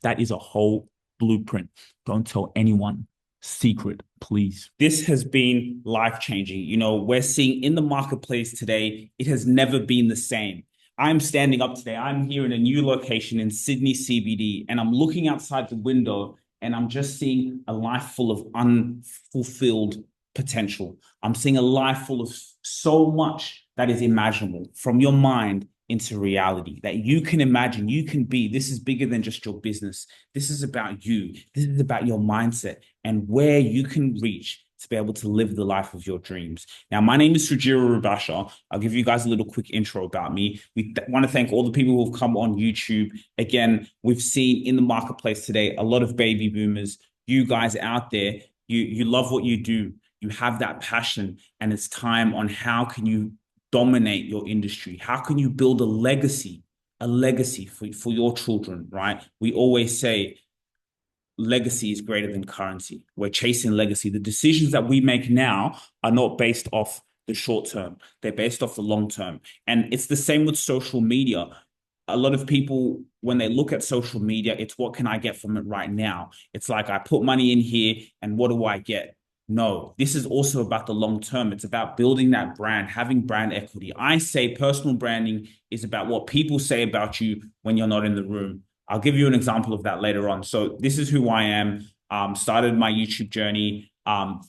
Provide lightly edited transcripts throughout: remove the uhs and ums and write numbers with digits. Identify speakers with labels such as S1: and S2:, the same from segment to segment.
S1: That is a whole blueprint. Don't tell anyone. Secret, please. This has been life-changing. We're seeing in the marketplace today, it has never been the same. I'm standing up today. I'm here in a new location in Sydney CBD, and I'm looking outside the window and I'm just seeing a life full of unfulfilled potential. I'm seeing a life full of so much that is imaginable from your mind into reality that you can imagine, you can be. This is bigger than just your business. This is about you. This is about your mindset and where you can reach to be able to live the life of your dreams. Now, my name is Sugira Rubasha. I'll give you guys a little quick intro about me. We want to thank all the people who've come on YouTube. Again, we've seen in the marketplace today a lot of baby boomers. You guys out there, you love what you do. You have that passion, and it's time on how can you dominate your industry? How can you build a legacy for your children, right? We always say legacy is greater than currency. We're chasing legacy. The decisions that we make now are not based off the short term. They're based off the long term. And it's the same with social media. A lot of people, when they look at social media, it's what can I get from it right now? It's like I put money in here and what do I get? No, this is also about the long term. It's about building that brand, having brand equity. I say personal branding is about what people say about you when you're not in the room. I'll give you an example of that later on. So this is who I am. Started my YouTube journey,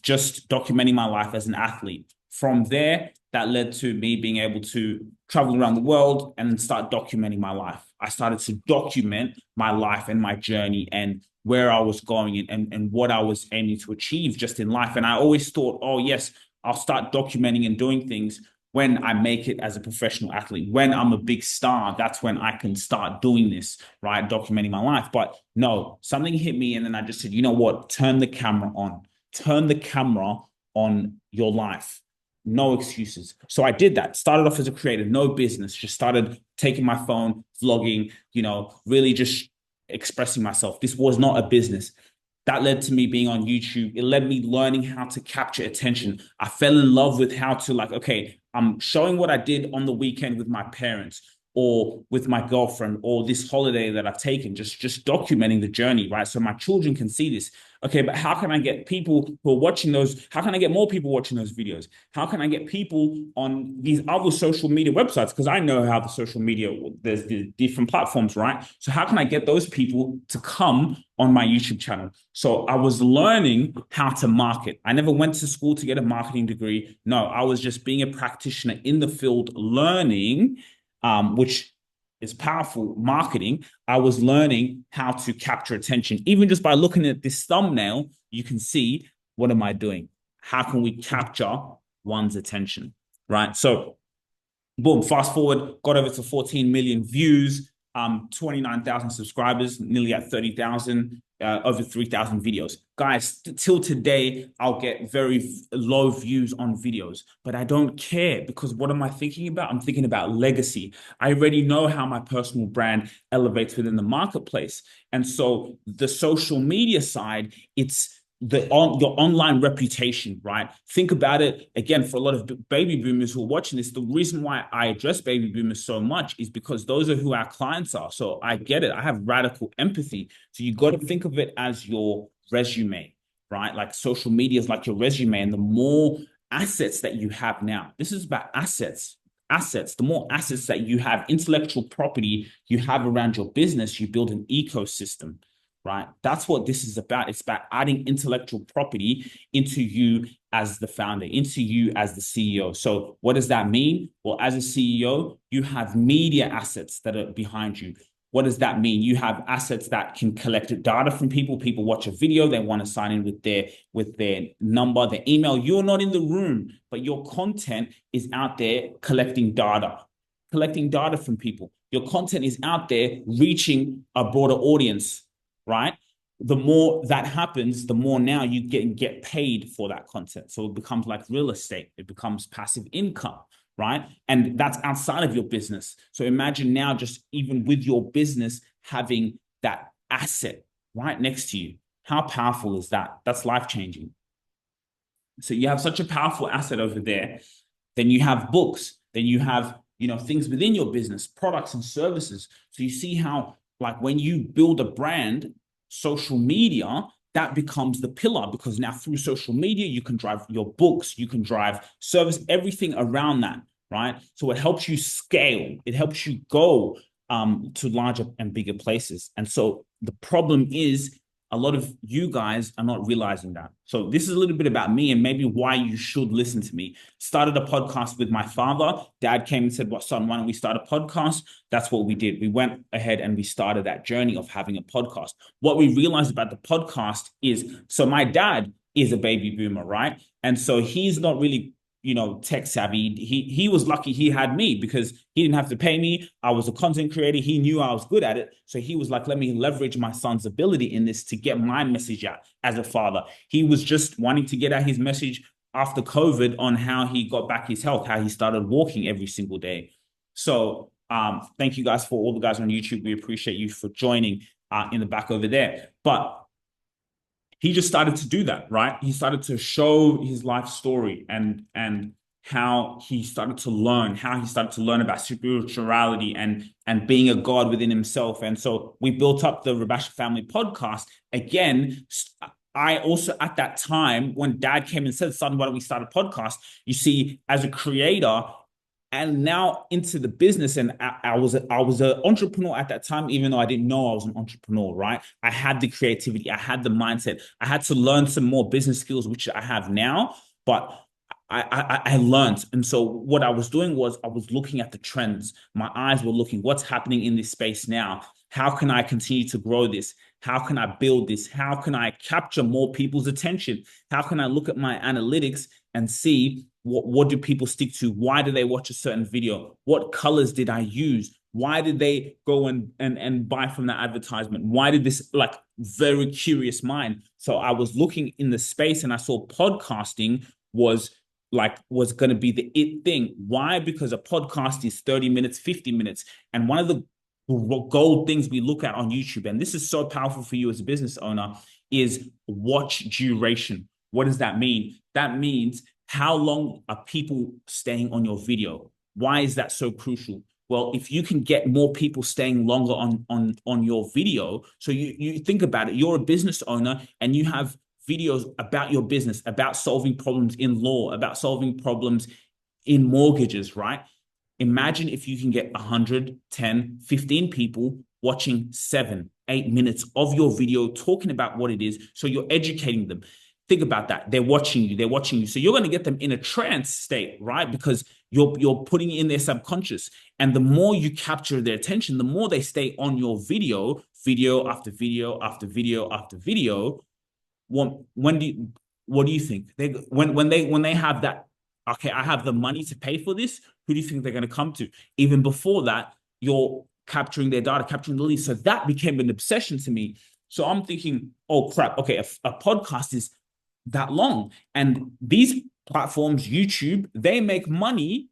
S1: just documenting my life as an athlete. From there, that led to me being able to travel around the world and start documenting my life. I started to document my life and my journey and where I was going and what I was aiming to achieve just in life. And I always thought, oh, yes, I'll start documenting and doing things when I make it as a professional athlete. When I'm a big star, that's when I can start doing this, right? Documenting my life. But no, something hit me. And then I just said, you know what? Turn the camera on. Turn the camera on your life. No excuses. So I did that. Started off as a creator, no business, just started taking my phone, vlogging, really just expressing myself. This was not a business. That led to me being on YouTube. It led me learning how to capture attention. I fell in love with how to okay, I'm showing what I did on the weekend with my parents or with my girlfriend or this holiday that I've taken, just documenting the journey, right? So my children can see this. Okay, but how can I get people who are watching those? How can I get more people watching those videos? How can I get people on these other social media websites? Because I know how the social media, there's the different platforms, right? So how can I get those people to come on my YouTube channel? So I was learning how to market. I never went to school to get a marketing degree. No, I was just being a practitioner in the field, learning, which is powerful marketing. I was learning how to capture attention. Even just by looking at this thumbnail, you can see, what am I doing? How can we capture one's attention, right? So boom, fast forward, got over to 14 million views, 29,000 subscribers, nearly at 30,000, over 3,000 videos. Guys, till today, I'll get very low views on videos, but I don't care because what am I thinking about? I'm thinking about legacy. I already know how my personal brand elevates within the marketplace. And so the social media side, it's your online reputation, right? Think about it again for a lot of baby boomers who are watching this. The reason why I address baby boomers so much is because those are who our clients are. So I get it. I have radical empathy. So you got to think of it as your resume, right? Like social media is like your resume, and the more assets that you have now, this is about assets. Assets, the more assets that you have, intellectual property you have around your business, you build an ecosystem, right? That's what this is about. It's about adding intellectual property into you as the founder, into you as the CEO. So what does that mean? Well, as a CEO, you have media assets that are behind you. What does that mean? You have assets that can collect data from people. People watch a video, they want to sign in with their number, their email. You're not in the room, but your content is out there collecting data from people. Your content is out there reaching a broader audience, right? The more that happens, the more now you get paid for that content. So it becomes like real estate. It becomes passive income, right? And that's outside of your business. So imagine now just even with your business having that asset right next to you. How powerful is that? That's life-changing. So you have such a powerful asset over there. Then you have books. Then you have, things within your business, products and services. So you see how like when you build a brand, social media, that becomes the pillar, because now through social media, you can drive your books, you can drive service, everything around that, right? So it helps you scale, it helps you go to larger and bigger places. And so the problem is a lot of you guys are not realizing that. So this is a little bit about me and maybe why you should listen to me. Started a podcast with my father. Dad came and said, "What, son, why don't we start a podcast?" That's what we did. We went ahead and we started that journey of having a podcast. What we realized about the podcast is, so my dad is a baby boomer, right? And so he's not really, tech savvy. He was lucky he had me, because he didn't have to pay me. I was a content creator. He knew I was good at it. So he was like, let me leverage my son's ability in this to get my message out as a father. He was just wanting to get out his message after COVID on how he got back his health, how he started walking every single day. So thank you guys, for all the guys on YouTube. We appreciate you for joining in the back over there. But he just started to do that, right? He started to show his life story and how he started to learn, about spirituality and being a God within himself. And so we built up the Rubasha Family Podcast. Again, I also, at that time, when Dad came and said, "Son, why don't we start a podcast?" You see, as a creator, and now into the business, and I was an entrepreneur at that time, even though I didn't know I was an entrepreneur, right? I had the creativity, I had the mindset, I had to learn some more business skills, which I have now, but I learned. And so what I was doing was I was looking at the trends. My eyes were looking, what's happening in this space now? How can I continue to grow this? How can I build this? How can I capture more people's attention? How can I look at my analytics and see what do people stick to? Why do they watch a certain video? What colors did I use? Why did they go and buy from that advertisement? Why did this, like, very curious mind? So I was looking in the space and I saw podcasting was going to be the it thing. Why? Because a podcast is 30 minutes, 50 minutes. And one of the gold things we look at on YouTube, and this is so powerful for you as a business owner, is watch duration. What does that mean? That means, how long are people staying on your video? Why is that so crucial? Well, if you can get more people staying longer on your video, so you think about it, you're a business owner and you have videos about your business, about solving problems in law, about solving problems in mortgages, right? Imagine if you can get 100, 10, 15 people watching 7, 8 minutes of your video talking about what it is. So you're educating them. Think about that. They're watching you. So you're going to get them in a trance state, right? Because you're putting it in their subconscious. And the more you capture their attention, the more they stay on your video after video after video after video. What do you think? When they have that, okay, I have the money to pay for this, who do you think they're going to come to? Even before that, you're capturing their data, capturing the leads. So that became an obsession to me. So I'm thinking, oh crap, okay, a podcast is that long. And these platforms, YouTube, they make money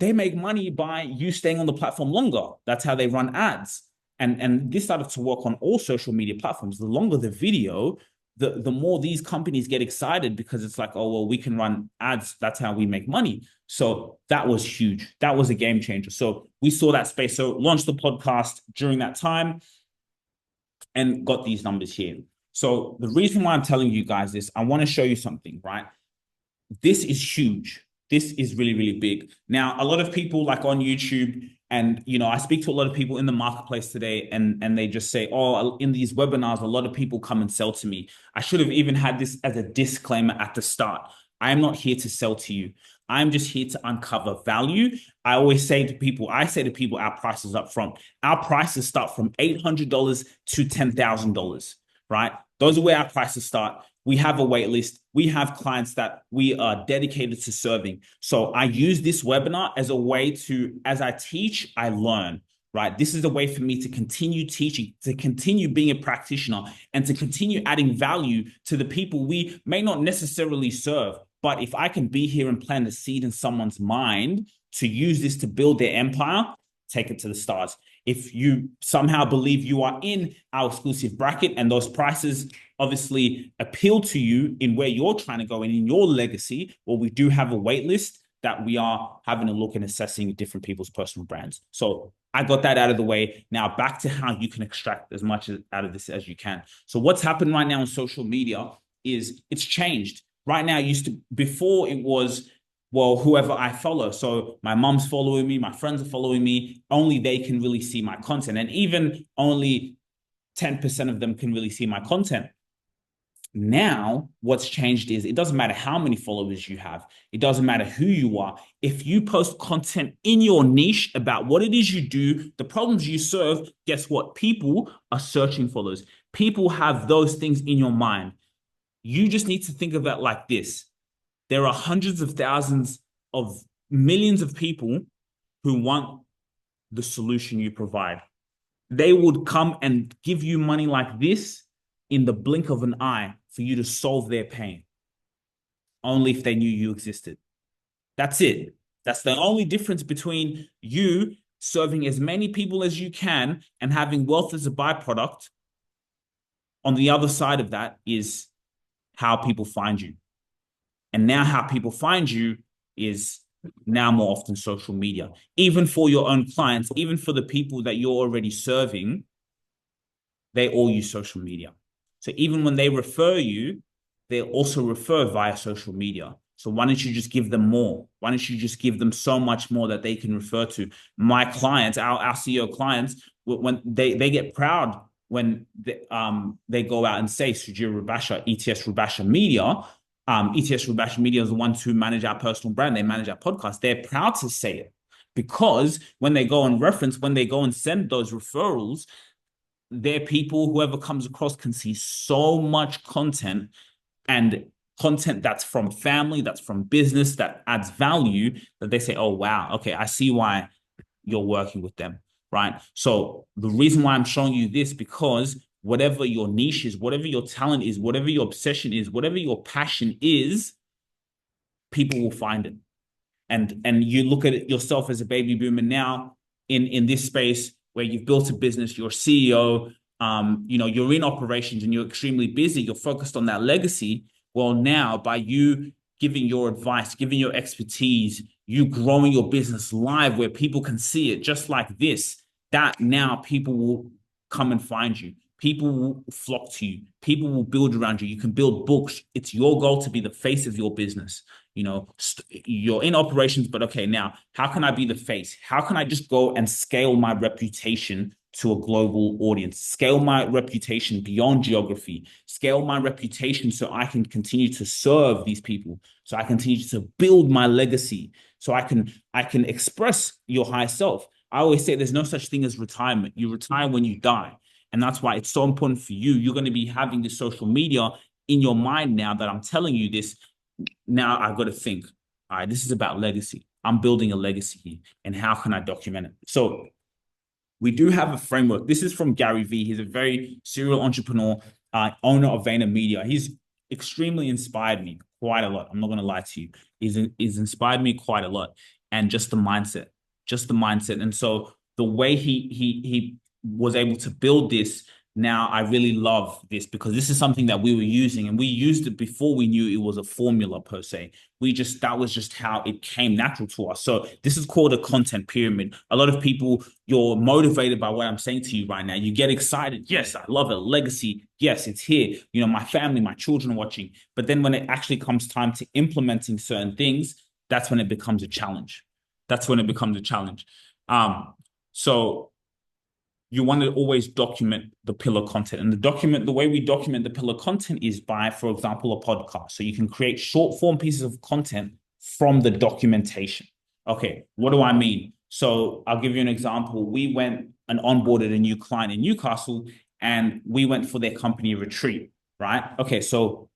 S1: by you staying on the platform longer. That's how they run ads. And this started to work on all social media platforms. The longer the video, the more these companies get excited, because it's like, oh, well, we can run ads. That's how we make money. So that was huge. That was a game changer. So we saw that space. So launched the podcast during that time and got these numbers here. So the reason why I'm telling you guys this, I want to show you something, right? This is huge. This is really, really big. Now, a lot of people, like on YouTube, and I speak to a lot of people in the marketplace today, and they just say, oh, in these webinars, a lot of people come and sell to me. I should have even had this as a disclaimer at the start. I am not here to sell to you. I'm just here to uncover value. I say to people, our prices up front. Our prices start from $800 to $10,000, right? Those are where our prices start. We have a wait list. We have clients that we are dedicated to serving. So I use this webinar as a way to, as I teach, I learn, right? This is a way for me to continue teaching, to continue being a practitioner, and to continue adding value to the people we may not necessarily serve. But if I can be here and plant a seed in someone's mind to use this to build their empire, take it to the stars. If you somehow believe you are in our exclusive bracket and those prices obviously appeal to you in where you're trying to go and in your legacy, well, we do have a wait list that we are having a look and assessing different people's personal brands. So I got that out of the way. Now back to how you can extract as much out of this as you can. So what's happened right now on social media is it's changed. Right now, before it was, well, whoever I follow. So my mom's following me, my friends are following me. Only they can really see my content. And even only 10% of them can really see my content. Now, what's changed is it doesn't matter how many followers you have. It doesn't matter who you are. If you post content in your niche about what it is you do, the problems you serve, guess what? People are searching for those. People have those things in your mind. You just need to think of it like this. There are hundreds of thousands of millions of people who want the solution you provide. They would come and give you money like this in the blink of an eye for you to solve their pain, only if they knew you existed. That's it. That's the only difference between you serving as many people as you can and having wealth as a byproduct. On the other side of that is how people find you. And now how people find you is now more often social media. Even for your own clients, even for the people that you're already serving, they all use social media. So even when they refer you, they also refer via social media. So why don't you just give them more? Why don't you just give them so much more that they can refer to? My clients, our CEO clients, when they get proud when they go out and say Sugira Rubasha, ETS Rubasha Media. ETS Rubasha Media is the ones who manage our personal brand. They manage our podcast. They're proud to say it because when they go and reference, when they go and send those referrals, their people, whoever comes across, can see so much content and content that's from family, that's from business, that adds value, that they say, oh, wow, okay, I see why you're working with them, right? So the reason why I'm showing you this, because whatever your niche is, whatever your talent is, whatever your obsession is, whatever your passion is, people will find it. And you look at it yourself as a baby boomer now in this space where you've built a business, you're a CEO, you're in operations and you're extremely busy, you're focused on that legacy. Well, now by you giving your advice, giving your expertise, you growing your business live where people can see it just like this, that now people will come and find you. People will flock to you. People will build around you. You can build books. It's your goal to be the face of your business. You're in operations, but okay, now how can I be the face? How can I just go and scale my reputation to a global audience, scale my reputation beyond geography, scale my reputation so I can continue to serve these people, so I continue to build my legacy, so I can express your higher self. I always say there's no such thing as retirement. You retire when you die. And that's why it's so important for you. You're going to be having this social media in your mind now that I'm telling you this. Now I've got to think, all right, this is about legacy. I'm building a legacy here. And how can I document it? So we do have a framework. This is from Gary Vee. He's a very serial entrepreneur, owner of VaynerMedia. He's extremely inspired me quite a lot. I'm not going to lie to you. He's inspired me quite a lot. And just the mindset. And so the way he was able to build this, now I really love this because this is something that we were using, and we used it before we knew it was a formula per se. That was just how it came natural to us. So this is called a content pyramid. A lot of people, you're motivated by what I'm saying to you right now. You get excited. Yes, I love it. Legacy. Yes, it's here. My family, my children are watching. But then when it actually comes time to implementing certain things, that's when it becomes a challenge. So you want to always document the pillar content. And the way we document the pillar content is by, for example, a podcast. So you can create short form pieces of content from the documentation. Okay, what do I mean? So I'll give you an example. We went and onboarded a new client in Newcastle, and we went for their company retreat, right? Okay, so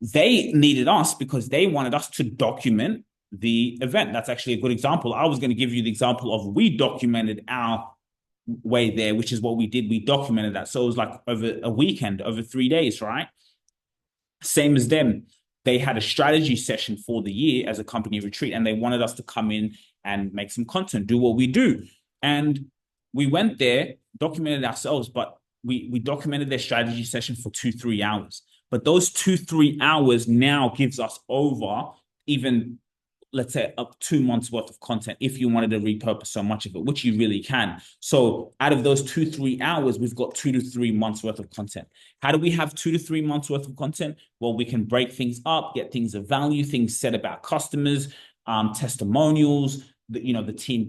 S1: they needed us because they wanted us to document the event. That's actually a good example. I was going to give you the example of we documented our way there, which is what we did. We documented that. So it was like over a weekend, over 3 days, right? Same as them. They had a strategy session for the year as a company retreat, and they wanted us to come in and make some content, do what we do. And we went there, documented ourselves, but we documented their strategy session for 2-3 hours. But those 2-3 hours now gives us over even let's say up 2 months worth of content if you wanted to repurpose so much of it, which you really can. So out of those 2-3 hours, we've got 2 to 3 months worth of content. How do we have 2 to 3 months worth of content? Well, we can break things up, get things of value, things said about customers, testimonials, the team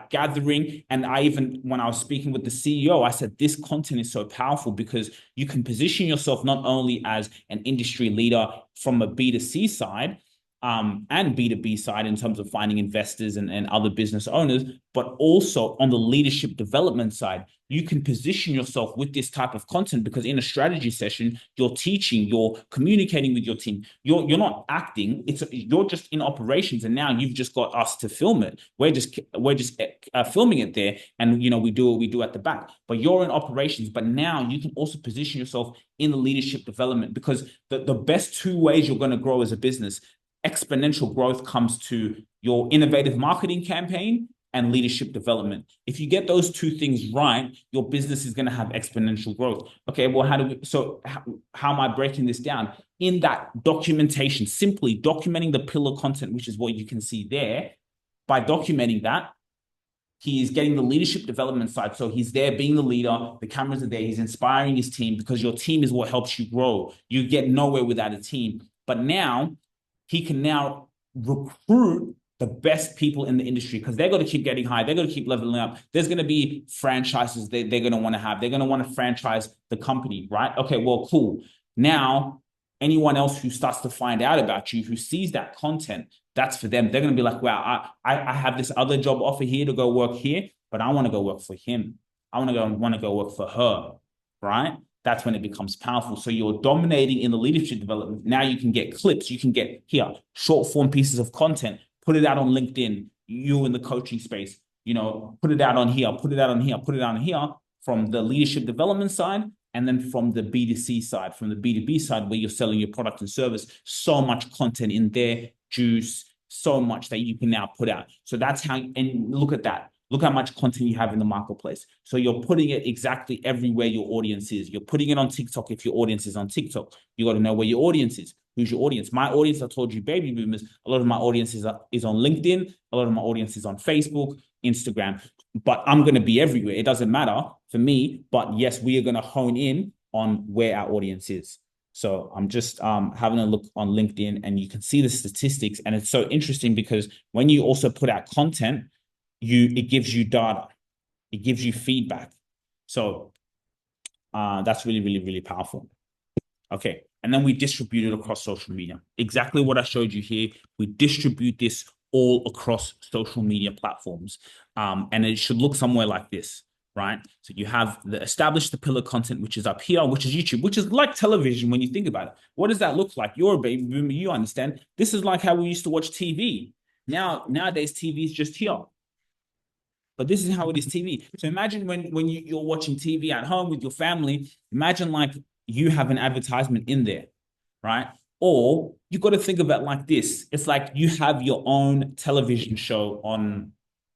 S1: gathering. And I even, when I was speaking with the CEO, I said, this content is so powerful because you can position yourself not only as an industry leader from a B2C side, and B2B side in terms of finding investors and other business owners, but also on the leadership development side, you can position yourself with this type of content because in a strategy session, you're teaching, you're communicating with your team. You're not acting. You're just in operations, and now you've just got us to film it. We're just filming it there, and we do what we do at the back. But you're in operations, but now you can also position yourself in the leadership development because the best 2 ways you're going to grow as a business. Exponential growth comes to your innovative marketing campaign and leadership development. If you get those 2 things right, your business is going to have exponential growth. Okay, well, how am I breaking this down? In that documentation, simply documenting the pillar content, which is what you can see there. By documenting that, he is getting the leadership development side. So he's there being the leader. The cameras are there. He's inspiring his team because your team is what helps you grow. You get nowhere without a team. But now, he can now recruit the best people in the industry because they're going to keep getting high. They're going to keep leveling up. There's going to be franchises they're going to want to have. They're going to want to franchise the company, right? Okay, well, cool. Now, anyone else who starts to find out about you, who sees that content, that's for them. They're going to be like, wow, I have this other job offer here to go work here, but I want to go work for him. I want to go work for her, right? That's when it becomes powerful. So you're dominating in the leadership development. Now you can get clips. You can get here, short form pieces of content, put it out on LinkedIn, you in the coaching space, put it out on here, put it out on here, put it out on here from the leadership development side. And then from the B2C side, from the B2B side, where you're selling your product and service, so much content in there, juice, so much that you can now put out. So that's how, and look at that. Look how much content you have in the marketplace. So you're putting it exactly everywhere your audience is. You're putting it on TikTok if your audience is on TikTok. You got to know where your audience is. Who's your audience? My audience, I told you, baby boomers. A lot of my audience is on LinkedIn. A lot of my audience is on Facebook, Instagram. But I'm going to be everywhere. It doesn't matter for me. But yes, we are going to hone in on where our audience is. So I'm just having a look on LinkedIn, and you can see the statistics. And it's so interesting because when you also put out content, it gives you data, it gives you feedback. So that's really, really, really powerful. Okay, and then we distribute it across social media. Exactly what I showed you here. We distribute this all across social media platforms, and it should look somewhere like this, right? So you have the pillar content, which is up here, which is YouTube, which is like television when you think about it. What does that look like? You're a baby boomer, you understand. This is like how we used to watch TV. Nowadays, TV is just here. But this is how it is TV. So imagine when you're watching TV at home with your family, imagine like you have an advertisement in there, right? Or you've got to think about it like this. It's like you have your own television show on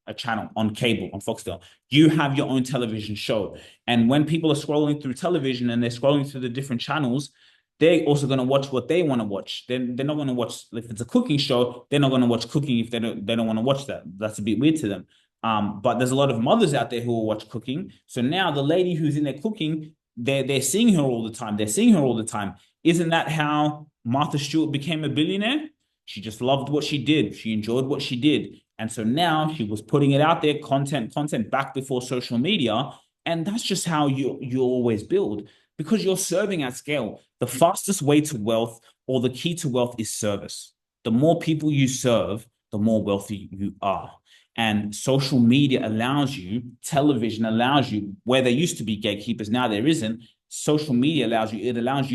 S1: a channel, on cable, on Foxtel. You have your own television show. And when people are scrolling through television and they're scrolling through the different channels, they're also going to watch what they want to watch. They're not going to watch, if it's a cooking show, they're not going to watch cooking if they don't want to watch that. That's a bit weird to them. But there's a lot of mothers out there who will watch cooking. So now the lady who's in there cooking, they're seeing her all the time. They're seeing her all the time. Isn't that how Martha Stewart became a billionaire? She just loved what she did. She enjoyed what she did. And so now she was putting it out there, content back before social media. And that's just how you always build, because you're serving at scale. The fastest way to wealth, or the key to wealth, is service. The more people you serve, the more wealthy you are. And social media allows you, television allows you, where there used to be gatekeepers, now there isn't. Social media allows you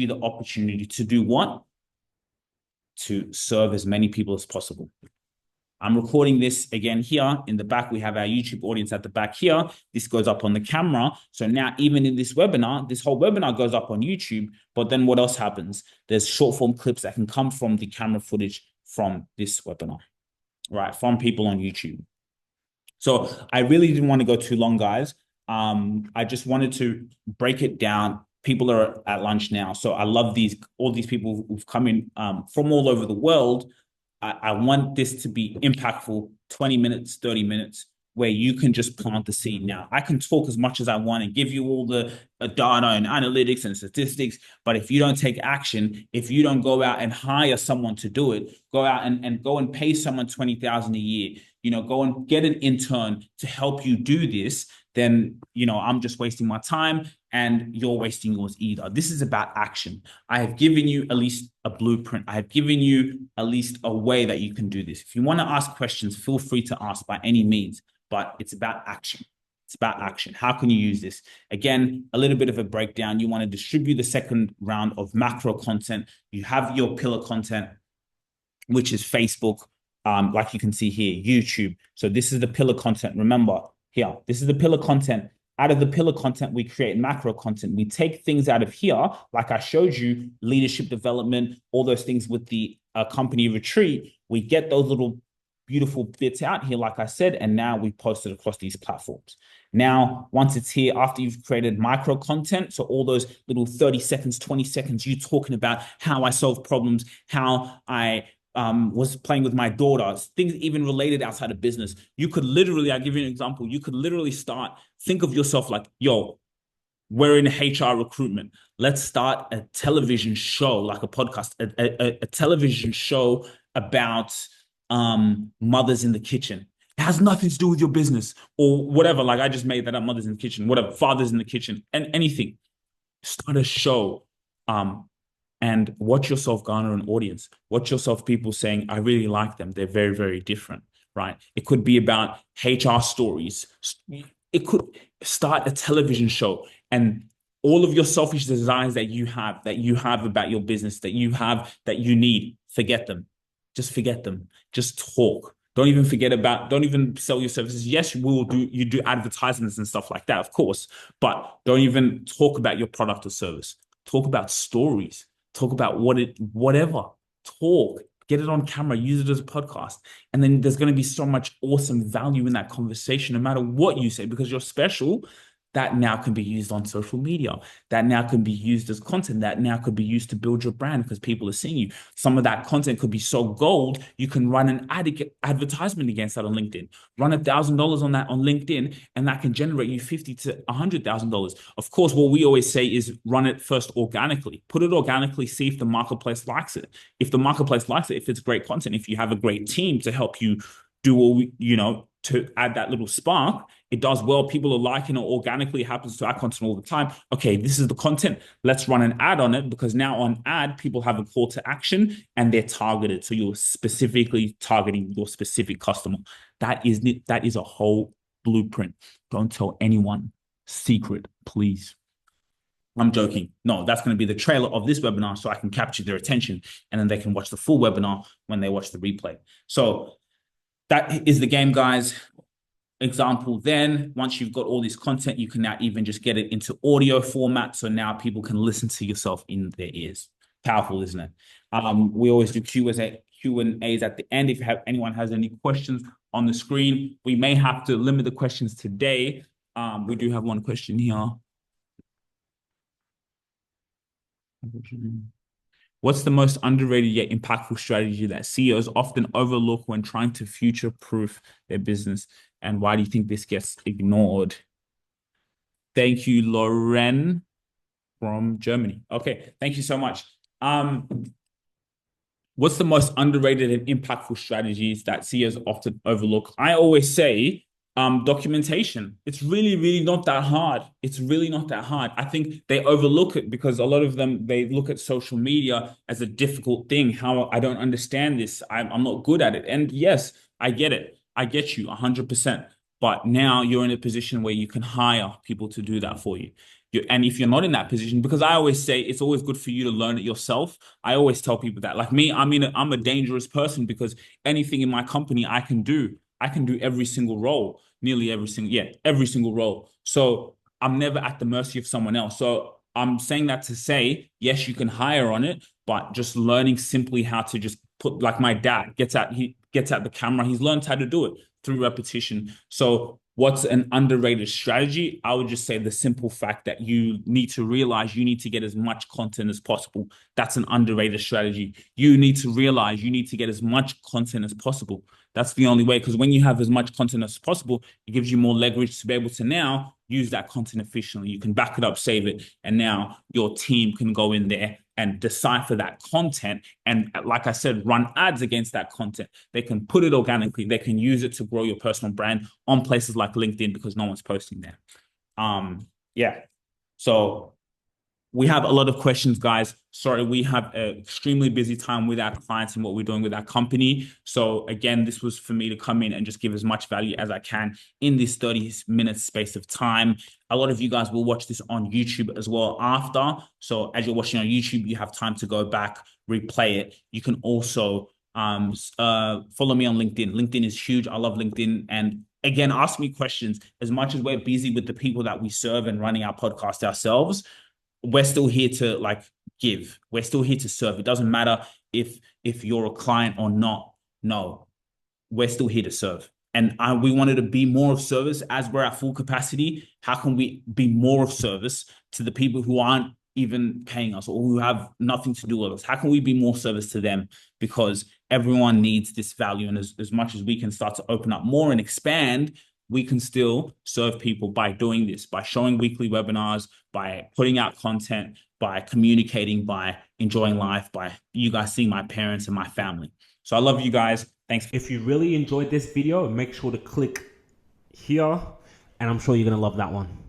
S1: the opportunity to do what? To serve as many people as possible. I'm recording this again here. In the back, we have our YouTube audience at the back here. This goes up on the camera. So now even in this webinar, this whole webinar goes up on YouTube. But then what else happens? There's short form clips that can come from the camera footage from this webinar, right? From people on YouTube. So I really didn't want to go too long, guys. I just wanted to break it down. People are at lunch now. So I love all these people who've come in from all over the world. I want this to be impactful, 20 minutes, 30 minutes, where you can just plant the seed. Now, I can talk as much as I want and give you all the data and analytics and statistics, but if you don't take action, if you don't go out and hire someone to do it, go out and go and pay someone 20,000 a year, go and get an intern to help you do this, then, I'm just wasting my time and you're wasting yours either. This is about action. I have given you at least a blueprint. I have given you at least a way that you can do this. If you want to ask questions, feel free to ask by any means, but it's about action. It's about action. How can you use this? Again, a little bit of a breakdown. You want to distribute the second round of macro content. You have your pillar content, which is Facebook, like you can see here, YouTube. So this is the pillar content. Remember, here, this is the pillar content. Out of the pillar content, we create macro content. We take things out of here, like I showed you, leadership development, all those things with the company retreat. We get those little beautiful bits out here, like I said, and now we post it across these platforms. Now, once it's here, after you've created micro content, so all those little 30 seconds, 20 seconds, you talking about how I solve problems, how I was playing with my daughter, things even related outside of business. You could literally, I'll give you an example. You could literally think of yourself like, yo, we're in HR recruitment. Let's start a television show, like a podcast, a television show about mothers in the kitchen. It has nothing to do with your business or whatever. Like I just made that up, mothers in the kitchen, whatever, fathers in the kitchen, and anything. Start a show. And watch yourself garner an audience. Watch yourself people saying, I really like them. They're very, very different, right? It could be about HR stories. It could start a television show, and all of your selfish desires that you have about your business, that you need, forget them. Just forget them. Just talk. Don't even sell your services. Yes, you do advertisements and stuff like that, of course, but don't even talk about your product or service. Talk about stories. Talk about whatever. Talk, get it on camera, use it as a podcast. And then there's going to be so much awesome value in that conversation, no matter what you say, because you're special. That now can be used on social media. That now can be used as content. That now could be used to build your brand because people are seeing you. Some of that content could be so gold, you can run an advertisement against that on LinkedIn. Run $1,000 on that on LinkedIn, and that can generate you $50,000 to $100,000. Of course, what we always say is run it first organically. Put it organically, see if the marketplace likes it. If the marketplace likes it, if it's great content, if you have a great team to help you do all, to add that little spark, it does well. People are liking it organically. It happens to our content all the time. Okay, this is the content. Let's run an ad on it, because now on ad, people have a call to action and they're targeted. So you're specifically targeting your specific customer. That is a whole blueprint. Don't tell anyone. Secret, please. I'm joking. No, that's going to be the trailer of this webinar so I can capture their attention, and then they can watch the full webinar when they watch the replay. So that is the game, guys. Example, then once you've got all this content, you can now even just get it into audio format, so now people can listen to yourself in their ears. Powerful, isn't it? We always do Q&As at the end. If anyone has any questions on the screen, we may have to limit the questions today. We do have one question here. What's the most underrated yet impactful strategy that CEOs often overlook when trying to future-proof their business? And why do you think this gets ignored? Thank you, Lauren from Germany. Okay, thank you so much. What's the most underrated and impactful strategies that CEOs often overlook? I always say documentation. It's really, really not that hard. It's really not that hard. I think they overlook it because a lot of them, they look at social media as a difficult thing. How I don't understand this. I'm not good at it. And yes, I get it. I get you 100%. But now you're in a position where you can hire people to do that for you. And if you're not in that position, because I always say it's always good for you to learn it yourself. I always tell people that, like me, I'm a dangerous person because anything in my company I can do every single role. Nearly every single role. So I'm never at the mercy of someone else. So I'm saying that to say, yes, you can hire on it, but just learning simply how to just put, like my dad he gets out the camera. He's learned how to do it through repetition. So What's an underrated strategy? I would just say the simple fact that you need to realize you need to get as much content as possible. That's an underrated strategy. You need to realize you need to get as much content as possible. That's the only way, because when you have as much content as possible, it gives you more leverage to be able to now use that content efficiently. You can back it up, save it, and now your team can go in there and decipher that content. And like I said, run ads against that content. They can put it organically. They can use it to grow your personal brand on places like LinkedIn because no one's posting there. Yeah. So we have a lot of questions, guys. Sorry, we have an extremely busy time with our clients and what we're doing with our company. So again, this was for me to come in and just give as much value as I can in this 30 minute space of time. A lot of you guys will watch this on YouTube as well after. So as you're watching on YouTube, you have time to go back, replay it. You can also follow me on LinkedIn. LinkedIn is huge. I love LinkedIn. And again, ask me questions. As much as we're busy with the people that we serve and running our podcast ourselves, we're still here to like give. We're still here to serve. It doesn't matter if you're a client or not. No, we're still here to serve. And we wanted to be more of service as we're at full capacity. How can we be more of service to the people who aren't even paying us or who have nothing to do with us? How can we be more service to them? Because everyone needs this value. And as much as we can start to open up more and expand, we can still serve people by doing this, by showing weekly webinars, by putting out content, by communicating, by enjoying life, by you guys seeing my parents and my family. So I love you guys. Thanks.
S2: If you really enjoyed this video, make sure to click here, and I'm sure you're going to love that one.